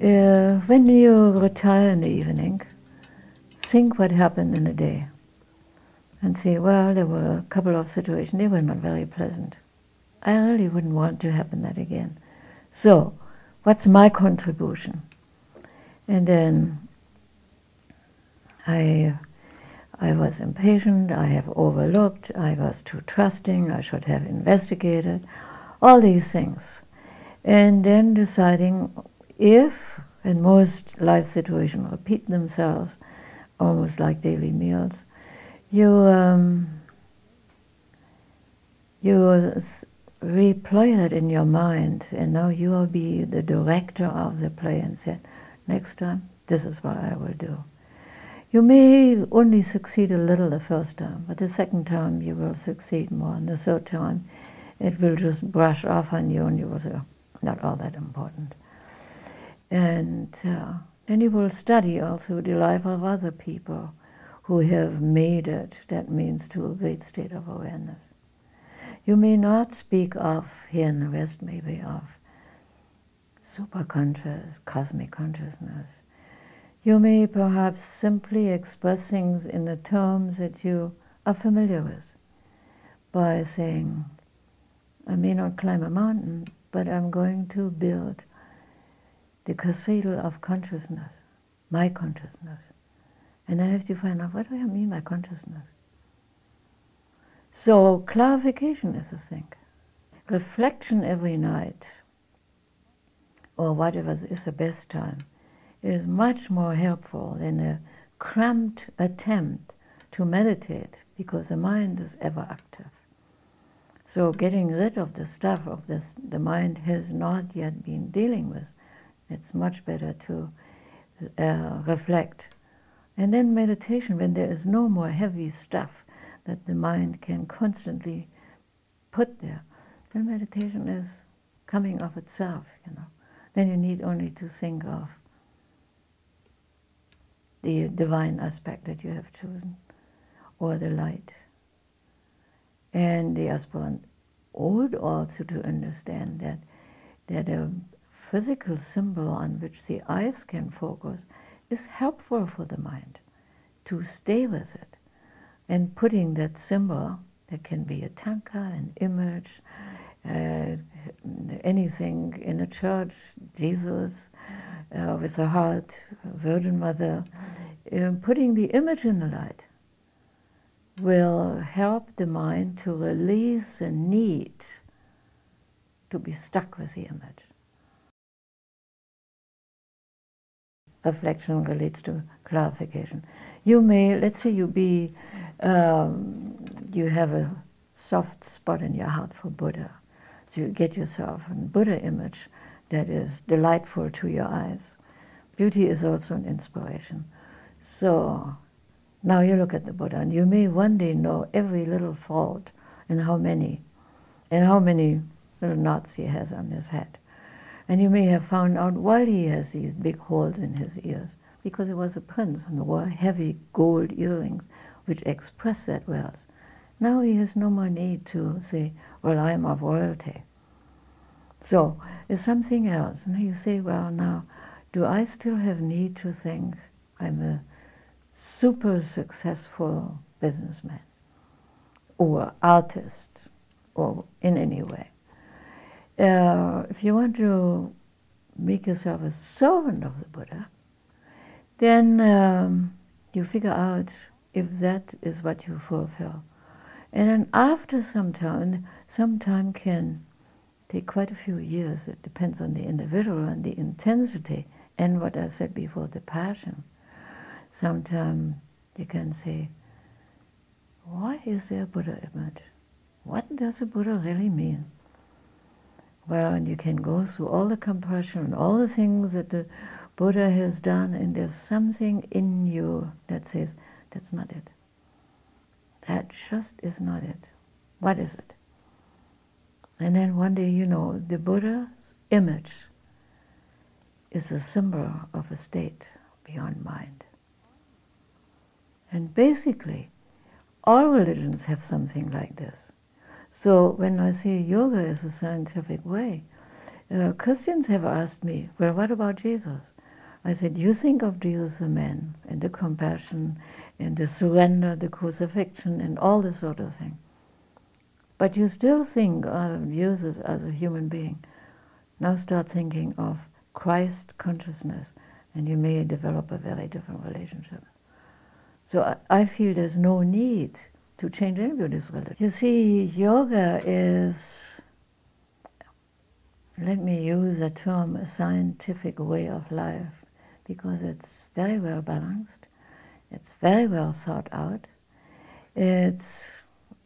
When you retire in the evening, think what happened in the day and say, well, there were a couple of situations, they were not very pleasant. I really wouldn't want to happen that again. So, what's my contribution? And then I was impatient, I have overlooked, I was too trusting, I should have investigated, all these things. And then deciding if, and most life situations repeat themselves, almost like daily meals, you replay it in your mind, and now you will be the director of the play and say, next time, this is what I will do. You may only succeed a little the first time, but the second time you will succeed more, and the third time it will just brush off on you and you will say, not all that important. And then you will study also the life of other people who have made it, that means to a great state of awareness. You may not speak of, here in the West, maybe of superconscious, cosmic consciousness. You may perhaps simply express things in the terms that you are familiar with by saying, I may not climb a mountain, but I'm going to build the cathedral of consciousness, my consciousness. And I have to find out, what do I mean by consciousness? So clarification is a thing. Reflection every night, or whatever is the best time, is much more helpful than a cramped attempt to meditate, because the mind is ever active. So getting rid of the stuff of this the mind has not yet been dealing with, it's much better to reflect. And then meditation, when there is no more heavy stuff that the mind can constantly put there, then meditation is coming of itself, you know. Then you need only to think of the divine aspect that you have chosen, or the light. And the aspirant ought also to understand that a physical symbol on which the eyes can focus is helpful for the mind to stay with it. And putting that symbol, that can be a tanka, an image, anything in a church, Jesus with a heart, Virgin Mother, putting the image in the light will help the mind to release the need to be stuck with the image. Reflection relates to clarification. You may, let's say you have a soft spot in your heart for Buddha. So you get yourself a Buddha image that is delightful to your eyes. Beauty is also an inspiration. So now you look at the Buddha, and you may one day know every little fault and how many little knots he has on his head. And you may have found out why he has these big holes in his ears, because he was a prince and wore heavy gold earrings which express that wealth. Now he has no more need to say, well, I am of royalty. So it's something else. And you say, well, now, do I still have need to think I'm a super successful businessman or artist or in any way? If you want to make yourself a servant of the Buddha, then you figure out if that is what you fulfill. And then after some time can take quite a few years. It depends on the individual and the intensity and what I said before, the passion. Sometimes you can say, why is there a Buddha image? What does a Buddha really mean? Well, and you can go through all the compassion and all the things that the Buddha has done, and there's something in you that says, that's not it. That just is not it. What is it? And then one day you know the Buddha's image is a symbol of a state beyond mind. And basically, all religions have something like this. So when I say yoga is a scientific way, Christians have asked me, well, what about Jesus? I said, you think of Jesus the man, and the compassion, and the surrender, the crucifixion, and all this sort of thing. But you still think of Jesus as a human being. Now start thinking of Christ consciousness, and you may develop a very different relationship. So I feel there's no need to change anybody's religion. You see, yoga is, let me use a term, a scientific way of life, because it's very well balanced, it's very well thought out, it's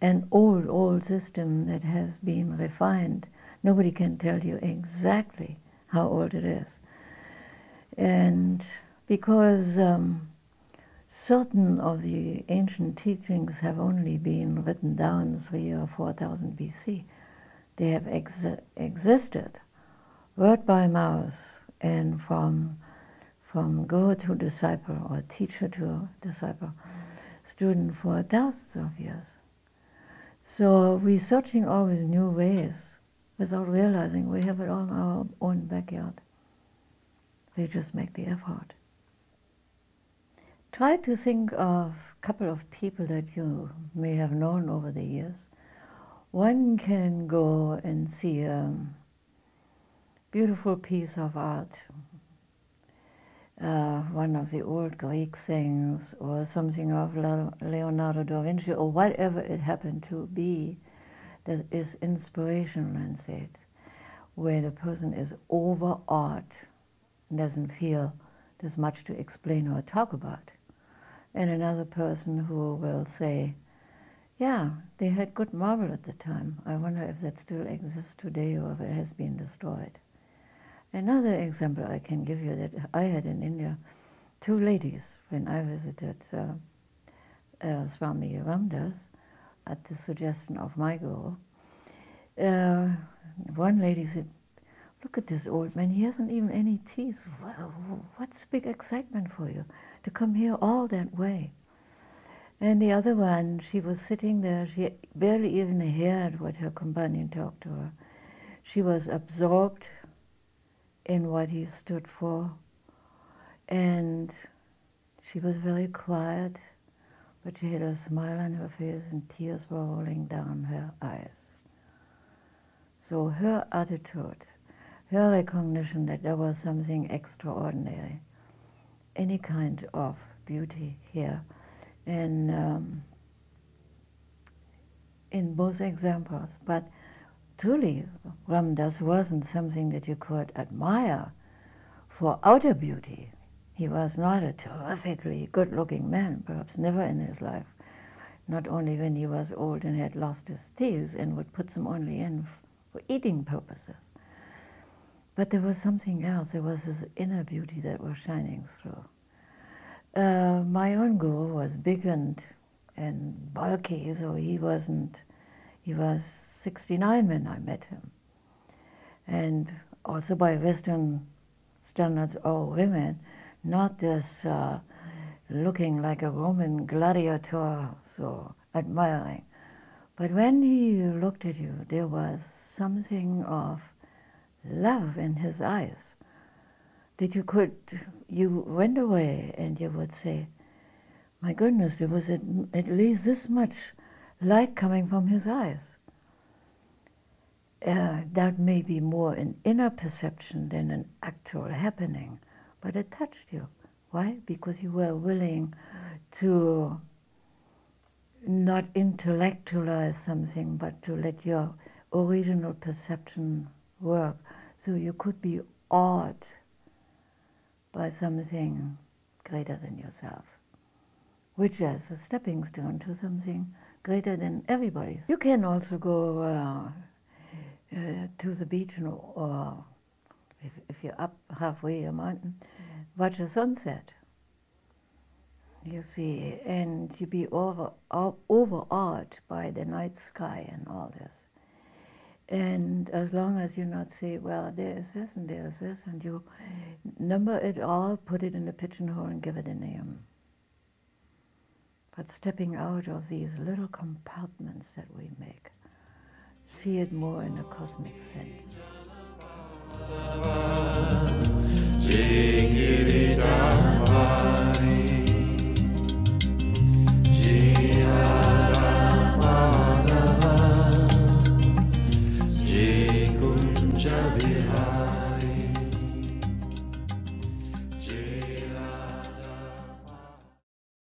an old system that has been refined. Nobody can tell you exactly how old it is. And because certain of the ancient teachings have only been written down 3,000 or 4,000 BC. They have existed word by mouth and from guru to disciple or teacher to disciple, student for thousands of years. So we're searching always new ways without realizing we have it all in our own backyard. We just make the effort. Try to think of a couple of people that you may have known over the years. One can go and see a beautiful piece of art, one of the old Greek things, or something of Leonardo da Vinci, or whatever it happened to be that is inspirational and said, where the person is overawed and doesn't feel there's much to explain or talk about. And another person who will say, yeah, they had good marble at the time. I wonder if that still exists today or if it has been destroyed. Another example I can give you that I had in India, two ladies when I visited Swami Radha at the suggestion of my guru. One lady said, look at this old man, he hasn't even any teeth. What's the big excitement for you to come here all that way? And the other one, she was sitting there, she barely even heard what her companion talked to her. She was absorbed in what he stood for, and she was very quiet, but she had a smile on her face and tears were rolling down her eyes. So her attitude, her recognition that there was something extraordinary, any kind of beauty here. And in both examples, but truly Ramdas wasn't something that you could admire for outer beauty. He was not a terrifically good-looking man, perhaps never in his life, not only when he was old and had lost his teeth and would put them only in for eating purposes. But there was something else, there was his inner beauty that was shining through. My own guru was big and bulky, so he was 69 when I met him. And also by Western standards, all women, not this looking like a Roman gladiator, so admiring. But when he looked at you, there was something of love in his eyes that you went away and you would say, my goodness, there was at least this much light coming from his eyes. That may be more an inner perception than an actual happening, but it touched you. Why? Because you were willing to not intellectualize something, but to let your original perception work, so you could be awed by something greater than yourself, which is a stepping stone to something greater than everybody's. You can also go to the beach, or if you're up halfway a mountain, watch a sunset. You see, and you be overawed by the night sky and all this. And as long as you not say, well, there is this and there is this, and you number it all, put it in a pigeonhole and give it a name. But stepping out of these little compartments that we make, see it more in a cosmic sense.